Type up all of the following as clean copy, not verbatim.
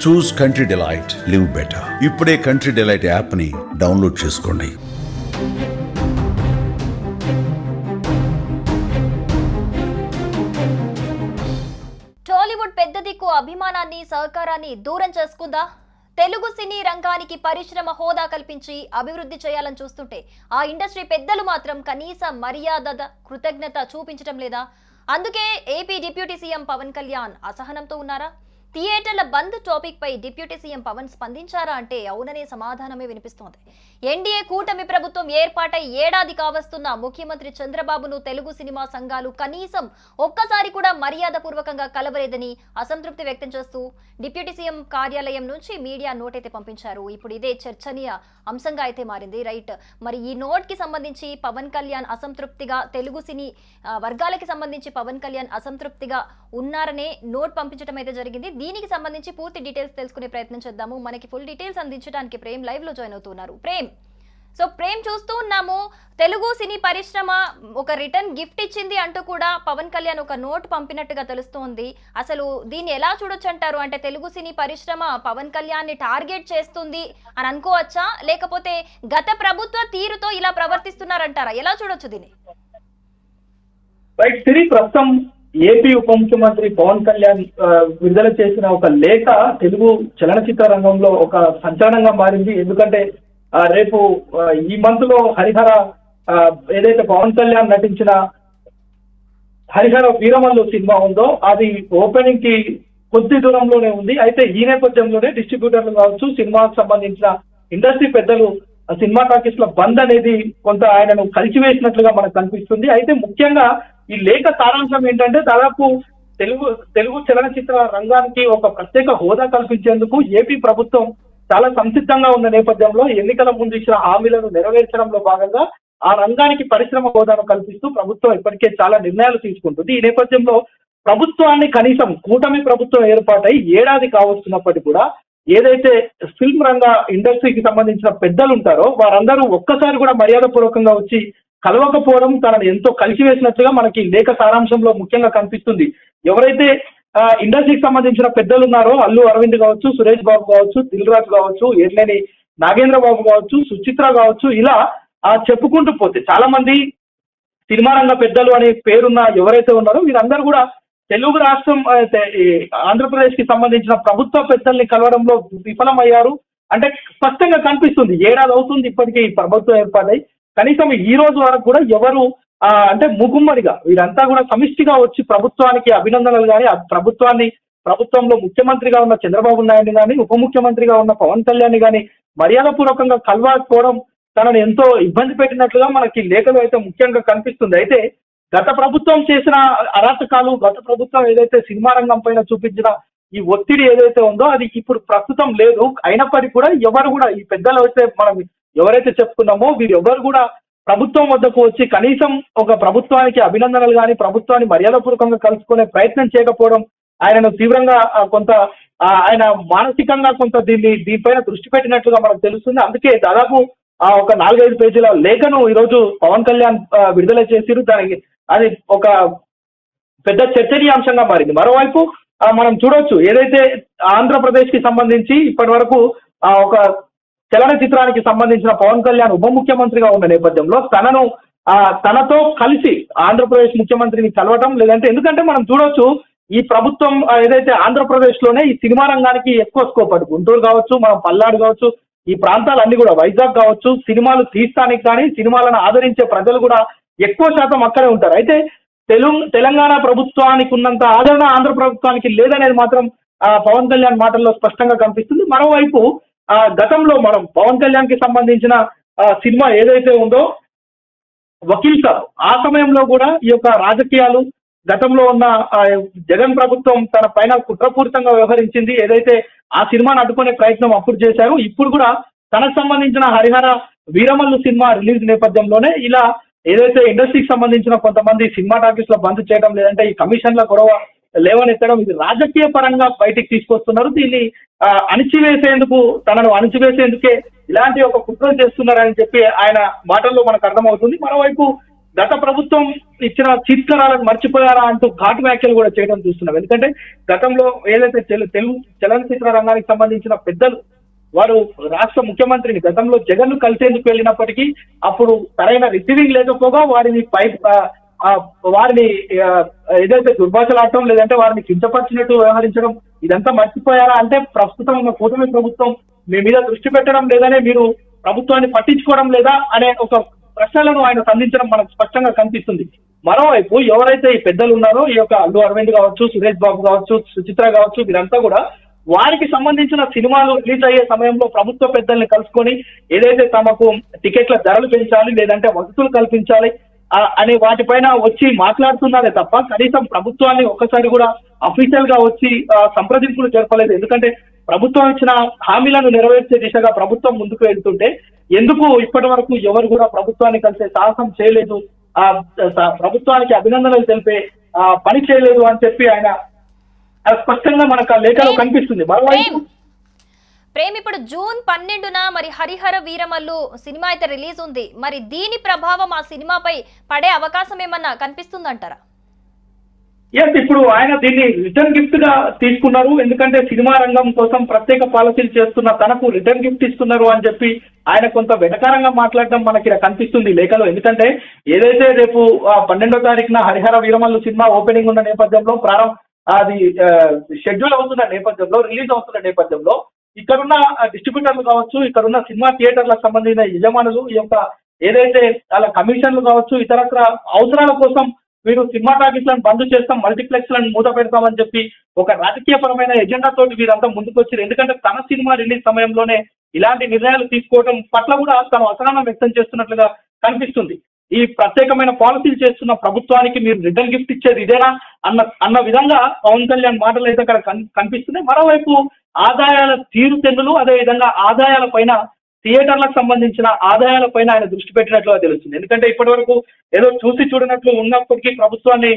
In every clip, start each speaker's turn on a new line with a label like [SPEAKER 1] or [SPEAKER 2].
[SPEAKER 1] చూస్ country delight, live better. ఇప్పుడే country delight app ని download చేసుకోండి.
[SPEAKER 2] టాలీవుడ్ పెద్ద దిక్కు అభిమానాన్ని, సహకారాన్ని దూరం చేసుకుందా? తెలుగు సినీ రంగానికి పరిశ్రమ హోదా కల్పించి అభివృద్ధి చేయాలని చూస్తుంటే ఆ ఇండస్ట్రీ పెద్దలు మాత్రం కనీస మర్యాద, కృతజ్ఞత చూపించడం లేదా? అందుకే AP deputy CM Pawan Kalyan అసహనంతో ఉన్నారా? థియేటర్ల బంద్ టాపిక్ పై డిప్యూటీ సీఎం పవన్ స్పందించారా అంటే అవుననే సమాధానమే వినిపిస్తోంది. ఎన్డీఏ కూటమి ప్రభుత్వం ఏర్పాటై ఏడాది కావస్తున్న ముఖ్యమంత్రి చంద్రబాబును తెలుగు సినిమా సంఘాలు కనీసం ఒక్కసారి కూడా మర్యాదపూర్వకంగా కలవలేదని అసంతృప్తి వ్యక్తం చేస్తూ డిప్యూటీ సీఎం కార్యాలయం నుంచి మీడియా నోట్ అయితే పంపించారు. ఇప్పుడు ఇదే చర్చనీయ అంశంగా అయితే మారింది. రైట్, మరి ఈ నోట్ కి సంబంధించి పవన్ కళ్యాణ్ అసంతృప్తిగా, తెలుగు సినీ వర్గాలకి సంబంధించి పవన్ కళ్యాణ్ అసంతృప్తిగా ఉన్నారనే నోట్ పంపించడం అయితే జరిగింది. దీనికి సంబంధించి పూర్తి డీటెయిల్స్ తెలుసుకునే ప్రయత్నం చేద్దాము. మనకి ఫుల్ డీటెయిల్స్ అందించడానికి ప్రేమ్ లైవ్ లో జాయిన్ అవుతున్నారు. ప్రేమ్ చూస్తూ ఉన్నాము, తెలుగు సినీ పరిశ్రమ ఒక రిటర్న్ గిఫ్ట్ ఇచ్చింది అంటూ కూడా పవన్ కళ్యాణ్ ఒక నోట్ పంపినట్టుగా తెలుస్తోంది. అసలు దీన్ని ఎలా చూడొచ్చు అంటారు? అంటే తెలుగు సినీ పరిశ్రమ పవన్ కళ్యాణ్ ని టార్గెట్ చేస్తుంది అని అనుకోవచ్చా, లేకపోతే గత ప్రభుత్వ తీరుతో ఇలా ప్రవర్తిస్తున్నారంటారా? ఎలా చూడొచ్చు దీన్ని?
[SPEAKER 3] ప్రస్తుతం ఏపీ ఉప ముఖ్యమంత్రి పవన్ కళ్యాణ్ విడుదల చేసిన ఒక లేఖ తెలుగు చలనచిత్ర రంగంలో ఒక సంచలనంగా మారింది. ఎందుకంటే రేపు ఈ మంత్ లో హరిహర ఏదైతే పవన్ కళ్యాణ్ నటించిన హరిహర వీరమల్లు సినిమా ఉందో అది ఓపెనింగ్ కి కొద్ది దూరంలోనే ఉంది. అయితే ఈ నేపథ్యంలోనే డిస్ట్రిబ్యూటర్లు కావచ్చు, సినిమాకు సంబంధించిన ఇండస్ట్రీ పెద్దలు సినిమా టాకీస్ లో బంద్ అనేది కొంత ఆయనను కలిసివేసినట్లుగా మనకు కనిపిస్తుంది. అయితే ముఖ్యంగా ఈ లేఖ సారాంశం ఏంటంటే దాదాపు తెలుగు చలనచిత్ర రంగానికి ఒక ప్రత్యేక హోదా కల్పించేందుకు ఏపీ ప్రభుత్వం చాలా సంసిద్ధంగా ఉన్న నేపథ్యంలో ఎన్నికల ముందు ఇచ్చిన హామీలను నెరవేర్చడంలో భాగంగా ఆ రంగానికి పరిశ్రమ హోదాను కల్పిస్తూ ప్రభుత్వం ఇప్పటికే చాలా నిర్ణయాలు తీసుకుంటుంది. ఈ నేపథ్యంలో ప్రభుత్వాన్ని కనీసం కూటమి ప్రభుత్వం ఏర్పాటై ఏడాది కావస్తున్నప్పటికీ కూడా ఏదైతే ఫిల్మ్ రంగ ఇండస్ట్రీకి సంబంధించిన పెద్దలు ఉంటారో వారందరూ ఒక్కసారి కూడా మర్యాదపూర్వకంగా వచ్చి కలవకపోవడం తనను ఎంతో కలిసివేసినట్లుగా మనకి లేఖ సారాంశంలో ముఖ్యంగా కనిపిస్తుంది. ఎవరైతే ఇండస్ట్రీకి సంబంధించిన పెద్దలు ఉన్నారో అల్లు అరవింద్ కావచ్చు, సురేష్ బాబు కావచ్చు, దిల్ రాజు కావచ్చు, ఏర్లేని నాగేంద్ర బాబు కావచ్చు, సుచిత్ర కావచ్చు, ఇలా చెప్పుకుంటూ పోతే చాలా మంది సినిమా రంగ పెద్దలు అనే పేరున్న ఎవరైతే ఉన్నారో వీరందరూ కూడా తెలుగు రాష్ట్రం ఆంధ్రప్రదేశ్ కి సంబంధించిన ప్రభుత్వ పెద్దల్ని కలవడంలో విఫలమయ్యారు. అంటే స్పష్టంగా కనిపిస్తుంది. ఏడాది అవుతుంది ఇప్పటికే ఈ ప్రభుత్వం ఏర్పాటై, కనీసం ఈ రోజు వరకు కూడా ఎవరు అంటే మూకుమ్మడిగా వీరంతా కూడా సమిష్టిగా వచ్చి ప్రభుత్వానికి అభినందనలు కానీ, ప్రభుత్వంలో ముఖ్యమంత్రిగా ఉన్న చంద్రబాబు నాయుడు కానీ, ఉప ముఖ్యమంత్రిగా ఉన్న పవన్ కళ్యాణ్ కానీ మర్యాదపూర్వకంగా కలవకపోవడం తనను ఎంతో ఇబ్బంది పెట్టినట్లుగా మనకి లేఖలో అయితే ముఖ్యంగా కనిపిస్తుంది. అయితే గత ప్రభుత్వం చేసిన అరాచకాలు, గత ప్రభుత్వం ఏదైతే సినిమా రంగం పైన చూపించిన ఈ ఒత్తిడి ఏదైతే ఉందో అది ఇప్పుడు ప్రస్తుతం లేదు. అయినప్పటికీ కూడా ఎవరు కూడా ఈ పెద్దలు అయితే మనం ఎవరైతే చెప్పుకున్నామో వీరు ఎవరు కూడా ప్రభుత్వం వద్దకు వచ్చి కనీసం ఒక ప్రభుత్వానికి అభినందనలు కానీ, ప్రభుత్వాన్ని మర్యాదపూర్వకంగా కలుసుకునే ప్రయత్నం చేయకపోవడం ఆయనను తీవ్రంగా కొంత ఆయన మానసికంగా కొంత దీనిపైన దృష్టి పెట్టినట్లుగా మనకు తెలుస్తుంది. అందుకే దాదాపు ఒక 4-5 పేజీల లేఖను ఈరోజు పవన్ కళ్యాణ్ విడుదల చేసిరు. దానికి అది ఒక పెద్ద చర్చనీయాంశంగా మారింది. మరోవైపు మనం చూడొచ్చు, ఏదైతే ఆంధ్రప్రదేశ్ కి సంబంధించి ఇప్పటి వరకు ఒక చలనచిత్రానికి సంబంధించిన పవన్ కళ్యాణ్ ఉప ముఖ్యమంత్రిగా ఉన్న నేపథ్యంలో తనతో కలిసి ఆంధ్రప్రదేశ్ ముఖ్యమంత్రిని కలవటం లేదంటే, ఎందుకంటే మనం చూడొచ్చు ఈ ప్రభుత్వం ఏదైతే ఆంధ్రప్రదేశ్ లోనే ఈ సినిమా రంగానికి ఎక్కువ స్కోప్ అటు గుంటూరు కావచ్చు, మనం పల్నాడు కావచ్చు, ఈ ప్రాంతాలన్నీ కూడా వైజాగ్ కావచ్చు, సినిమాలు తీస్తానికి కానీ సినిమాలను ఆదరించే ప్రజలు కూడా ఎక్కువ శాతం అక్కడే ఉంటారు. అయితే తెలంగాణ ప్రభుత్వానికి ఉన్నంత ఆదరణ ఆంధ్ర ప్రభుత్వానికి లేదనేది మాత్రం పవన్ కళ్యాణ్ మాటల్లో స్పష్టంగా కనిపిస్తుంది. మరోవైపు గతంలో మనం పవన్ కళ్యాణ్ కి సంబంధించిన సినిమా ఏదైతే ఉందో వకీల్ సాబ్, ఆ సమయంలో కూడా ఈ యొక్క రాజకీయాలు, గతంలో ఉన్న జగన్ ప్రభుత్వం తన పైన కుట్రపూరితంగా వ్యవహరించింది. ఏదైతే ఆ సినిమాను అడ్డుకునే ప్రయత్నం అప్పుడు చేశారు, ఇప్పుడు కూడా తనకు సంబంధించిన హరిహర వీరమల్లు సినిమా రిలీజ్ నేపథ్యంలోనే ఇలా ఏదైతే ఇండస్ట్రీకి సంబంధించిన కొంతమంది సినిమా టాకీస్ లో బంద్ చేయడం లేదంటే ఈ కమిషన్ల గొడవ లేవనెత్తడం, ఇది రాజకీయ పరంగా బయటికి తీసుకొస్తున్నారు. దీన్ని తనను అణిచివేసేందుకే ఇలాంటి ఒక కుట్రలు చేస్తున్నారని చెప్పి ఆయన మాటల్లో మనకు అర్థమవుతుంది. మరోవైపు గత ప్రభుత్వం ఇచ్చిన చిత్కారాలను మర్చిపోయారా అంటూ ఘాటు వ్యాఖ్యలు కూడా చేయడం చూస్తున్నాం. ఎందుకంటే గతంలో ఏదైతే తెలుగు చలనచిత్ర రంగానికి సంబంధించిన పెద్దలు వారు రాష్ట్ర ముఖ్యమంత్రిని గతంలో జగన్ కలిసేందుకు వెళ్ళినప్పటికీ అప్పుడు సరైన రిసీవింగ్ లేకపోగా వారిని ఏదైతే దుర్భాషలాడటం లేదంటే వారిని కించపరిచినట్టు వ్యవహరించడం ఇదంతా మర్చిపోయారా అంటే ప్రస్తుతం ఉన్న కూటమి ప్రభుత్వం మీ మీద దృష్టి పెట్టడం లేదనే, మీరు ప్రభుత్వాన్ని పట్టించుకోవడం లేదా అనే ఒక ప్రశ్నలను ఆయన సంధించడం మనకు స్పష్టంగా కనిపిస్తుంది. మరోవైపు ఎవరైతే ఈ పెద్దలు ఉన్నారో ఈ యొక్క అల్లు అరవింద్ కావచ్చు, సురేష్ బాబు కావచ్చు, సుచిత్ర కావచ్చు, వీరంతా కూడా వారికి సంబంధించిన సినిమాలు రిలీజ్ అయ్యే సమయంలో ప్రభుత్వ పెద్దల్ని కలుసుకొని ఏదైతే తమకు టికెట్ల ధరలు పెంచాలి లేదంటే వసతులు కల్పించాలి అనే వాటిపైన వచ్చి మాట్లాడుతున్నారే తప్ప కనీసం ప్రభుత్వాన్ని ఒక్కసారి కూడా అఫీషియల్ గా వచ్చి సంప్రదింపులు జరపలేదు. ఎందుకంటే ప్రభుత్వం ఇచ్చిన హామీలను నెరవేర్చే దిశగా ప్రభుత్వం ముందుకు వెళ్తుంటే ఎందుకు ఇప్పటి వరకు ఎవరు కూడా ప్రభుత్వాన్ని కలిసే సాహసం చేయలేదు, ప్రభుత్వానికి అభినందనలు తెలిపే పని చేయలేదు అని చెప్పి ఆయన స్పష్టంగా మనకు ఆ లేఖలో కనిపిస్తుంది.
[SPEAKER 2] ప్రేమ్, ఇప్పుడు జూన్ 12న మరి హరిహర వీరమల్లు సినిమా అయితే రిలీజ్ ఉంది. మరి దీని ప్రభావం ఆ సినిమాపై పడే అవకాశం ఏమన్నా కనిపిస్తుందంటారా?
[SPEAKER 3] ఎస్, ఇప్పుడు ఆయన దీన్ని రిటర్న్ గిఫ్ట్ గా తీసుకున్నారు. ఎందుకంటే సినిమా రంగం కోసం ప్రత్యేక పాలసీలు చేస్తున్న తనకు రిటర్న్ గిఫ్ట్ ఇస్తున్నారు అని చెప్పి ఆయన కొంత వెటకారంగా మాట్లాడడం మనకి కనిపిస్తుంది లేఖలో. ఎందుకంటే ఏదైతే రేపు 12వ తారీఖున హరిహర వీరమల్లు సినిమా ఓపెనింగ్ ఉన్న నేపథ్యంలో అది షెడ్యూల్ అవుతున్న నేపథ్యంలో, రిలీజ్ అవుతున్న నేపథ్యంలో ఇక్కడున్న డిస్ట్రిబ్యూటర్లు కావచ్చు, ఇక్కడున్న సినిమా థియేటర్లకు సంబంధించిన యజమానులు ఈ యొక్క ఏదైతే వాళ్ళ కమిషన్లు కావచ్చు, ఇతరత్ర అవసరాల కోసం వీరు సినిమా టాకీస్లను బంద్ చేస్తాం, మల్టీప్లెక్స్లను మూత పెడతామని చెప్పి ఒక రాజకీయపరమైన ఎజెండా తోటి వీరంతా ముందుకొచ్చారు. ఎందుకంటే తన సినిమా రిలీజ్ సమయంలోనే ఇలాంటి నిర్ణయాలు తీసుకోవడం పట్ల కూడా తను అసహనం వ్యక్తం చేస్తున్నట్లుగా కనిపిస్తుంది. ఈ ప్రత్యేకమైన పాలసీలు చేస్తున్న ప్రభుత్వానికి మీరు రిటర్న్ గిఫ్ట్ ఇచ్చేది ఇదేనా అన్న విధంగా పవన్ కళ్యాణ్ మాటలు అయితే అక్కడ కనిపిస్తున్నాయి. మరోవైపు ఆదాయాల తీరుతెన్నులు, అదేవిధంగా ఆదాయాల పైన థియేటర్లకు సంబంధించిన ఆదాయాల పైన ఆయన దృష్టి పెట్టినట్లుగా తెలుస్తుంది. ఎందుకంటే ఇప్పటి వరకు ఏదో చూసి చూడనట్లు ఉన్నప్పటికీ ప్రభుత్వాన్ని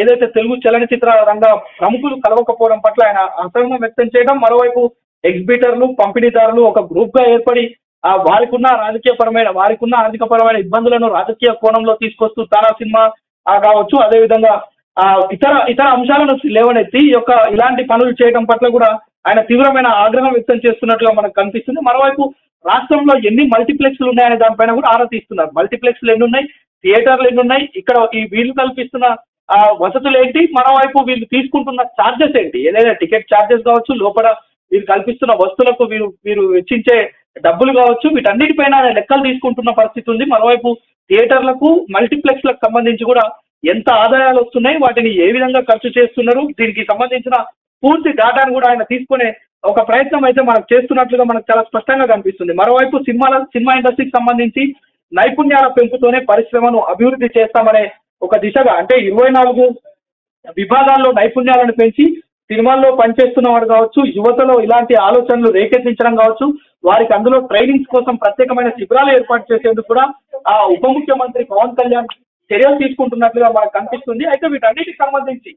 [SPEAKER 3] ఏదైతే తెలుగు చలనచిత్ర రంగ ప్రముఖులు కలవకపోవడం పట్ల ఆయన అసహనం వ్యక్తం చేయడం, మరోవైపు ఎగ్జిబిటర్లు, పంపిణీదారులు ఒక గ్రూప్ గా ఏర్పడి వారికున్న ఆర్థికపరమైన ఇబ్బందులను రాజకీయ కోణంలో తీసుకొస్తూ తారా సినిమా కావచ్చు, అదేవిధంగా ఇతర అంశాలను లేవనెత్తి ఇలాంటి పనులు చేయడం పట్ల కూడా ఆయన తీవ్రమైన ఆగ్రహం వ్యక్తం చేస్తున్నట్లుగా మనకు కనిపిస్తుంది. మరోవైపు రాష్ట్రంలో ఎన్ని మల్టీప్లెక్స్లు ఉన్నాయనే దానిపైన కూడా ఆరా తీస్తున్నారు. మల్టీప్లెక్స్లు ఎన్ని ఉన్నాయి, థియేటర్లు ఎన్ని ఉన్నాయి, ఇక్కడ ఈ వీళ్ళు కల్పిస్తున్న వసతులు ఏంటి, మరోవైపు వీళ్ళు తీసుకుంటున్న ఛార్జెస్ ఏంటి, ఏదైనా టికెట్ ఛార్జెస్ కావచ్చు, లోపల వీరు కల్పిస్తున్న వస్తువులకు వీరు వెచ్చించే డబ్బులు కావచ్చు, వీటన్నిటిపైన లెక్కలు తీసుకుంటున్న పరిస్థితి ఉంది. మరోవైపు థియేటర్లకు, మల్టీప్లెక్స్లకు సంబంధించి కూడా ఎంత ఆదాయాలు వస్తున్నాయి, వాటిని ఏ విధంగా ఖర్చు చేస్తున్నారు, దీనికి సంబంధించిన పూర్తి డేటాను కూడా ఆయన తీసుకునే ఒక ప్రయత్నం అయితే మనకు చేస్తున్నట్లుగా మనకు చాలా స్పష్టంగా కనిపిస్తుంది. మరోవైపు సినిమా ఇండస్ట్రీకి సంబంధించి నైపుణ్యాల పెంపుతోనే పరిశ్రమను అభివృద్ధి చేస్తామనే ఒక దిశగా, అంటే 24 విభాగాల్లో నైపుణ్యాలను పెంచి సినిమాల్లో పనిచేస్తున్న వారు కావచ్చు, యువతలో ఇలాంటి ఆలోచనలు రేకెత్తించడం కావచ్చు, వారికి అందులో ట్రైనింగ్స్ కోసం ప్రత్యేకమైన శిబిరాలు ఏర్పాటు చేసేందుకు కూడా ఉప ముఖ్యమంత్రి పవన్ కళ్యాణ్ చర్యలు తీసుకుంటున్నట్లుగా మనకు కనిపిస్తుంది. అయితే వీటన్నిటికి సంబంధించి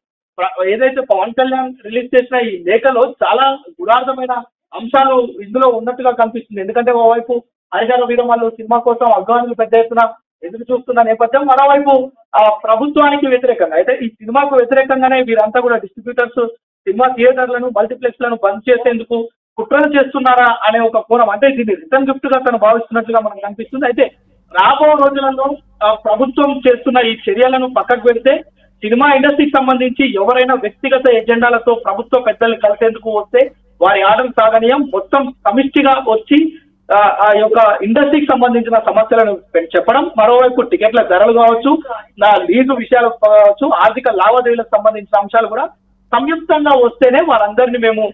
[SPEAKER 3] ఏదైతే పవన్ కళ్యాణ్ రిలీజ్ చేసిన ఈ లేఖలో చాలా గుడార్థమైన అంశాలు ఇందులో ఉన్నట్టుగా కనిపిస్తుంది. ఎందుకంటే ఓవైపు హరిహర వీరమల్లు సినిమా కోసం అభిమానులు పెద్ద ఎత్తున ఎదురు చూస్తున్న నేపథ్యం, మరోవైపు ప్రభుత్వానికి వ్యతిరేకంగా, అయితే ఈ సినిమాకు వ్యతిరేకంగానే వీరంతా కూడా డిస్ట్రిబ్యూటర్స్ సినిమా థియేటర్లను, మల్టీప్లెక్స్లను బంద్ చేసేందుకు కుట్రలు చేస్తున్నారా అనే ఒక కోణం, అంటే దీన్ని రిటర్న్ గిఫ్ట్ గా తను భావిస్తున్నట్లుగా మనకు కనిపిస్తుంది. అయితే రాబో రోజులలో ప్రభుత్వం చేస్తున్న ఈ చర్యలను పక్కకు పెడితే సినిమా ఇండస్ట్రీకి సంబంధించి ఎవరైనా వ్యక్తిగత ఎజెండాలతో ప్రభుత్వ పెద్దలు కలిసేందుకు వస్తే వారి ఆర్డర్ సాగనీయం, మొత్తం సమిష్టిగా వచ్చి ఆ యొక్క ఇండస్ట్రీకి సంబంధించిన సమస్యలను చెప్పడం, మరోవైపు టికెట్ల ధరలు కావచ్చు, లీజు విషయాలు కావచ్చు, ఆర్థిక లావాదేవీలకు సంబంధించిన అంశాలు కూడా సంయుక్తంగా వస్తేనే వారందరినీ మేము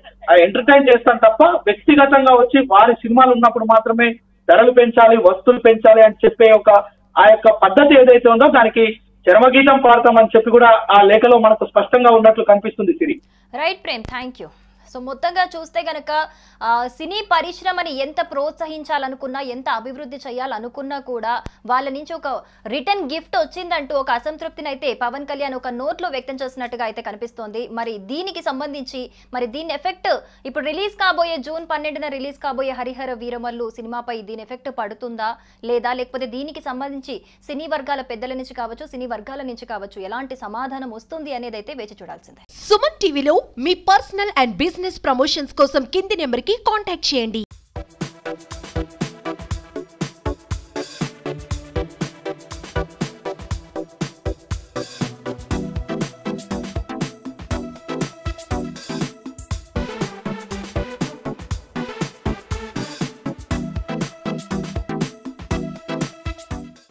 [SPEAKER 3] ఎంటర్టైన్ చేస్తాం తప్ప వ్యక్తిగతంగా వచ్చి వారి సినిమాలు ఉన్నప్పుడు మాత్రమే ధరలు పెంచాలి, వస్తువులు పెంచాలి అని చెప్పే ఆ యొక్క పద్ధతి ఏదైతే ఉందో దానికి చరమగీతం పాడతామని చెప్పి కూడా ఆ లేఖలో మనకు స్పష్టంగా ఉన్నట్లు కనిపిస్తుంది. Siri.
[SPEAKER 2] Right Prem, thank you. So మొత్తంగా చూస్తే గనక సినీ పరిశ్రమని ఎంత ప్రోత్సహించాలనుకున్నా, ఎంత అభివృద్ధి చేయాలనుకున్నా కూడా వాళ్ళ నుంచి ఒక రిటర్న్ గిఫ్ట్ వచ్చిందంటూ ఒక అసంతృప్తిని అయితే పవన్ కళ్యాణ్ ఒక నోట్లో వ్యక్తం చేసినట్టుగా అయితే కనిపిస్తోంది. మరి దీనికి సంబంధించి దీని ఎఫెక్ట్ ఇప్పుడు రిలీజ్ కాబోయే జూన్ 12న రిలీజ్ కాబోయే హరిహర వీరమల్లు సినిమాపై దీని ఎఫెక్ట్ పడుతుందా లేదా, లేకపోతే దీనికి సంబంధించి సినీ వర్గాల పెద్దల నుంచి కావచ్చు, సినీ వర్గాల నుంచి కావచ్చు ఎలాంటి సమాధానం వస్తుంది అనేది అయితే వేచి చూడాల్సిందే.
[SPEAKER 4] సుమన్ టీవీలో మీ పర్సనల్ అండ్ బిజినెస్ ప్రమోషన్స్ కోసం కింది నెంబర్కి కాంటాక్ట్ చేయండి.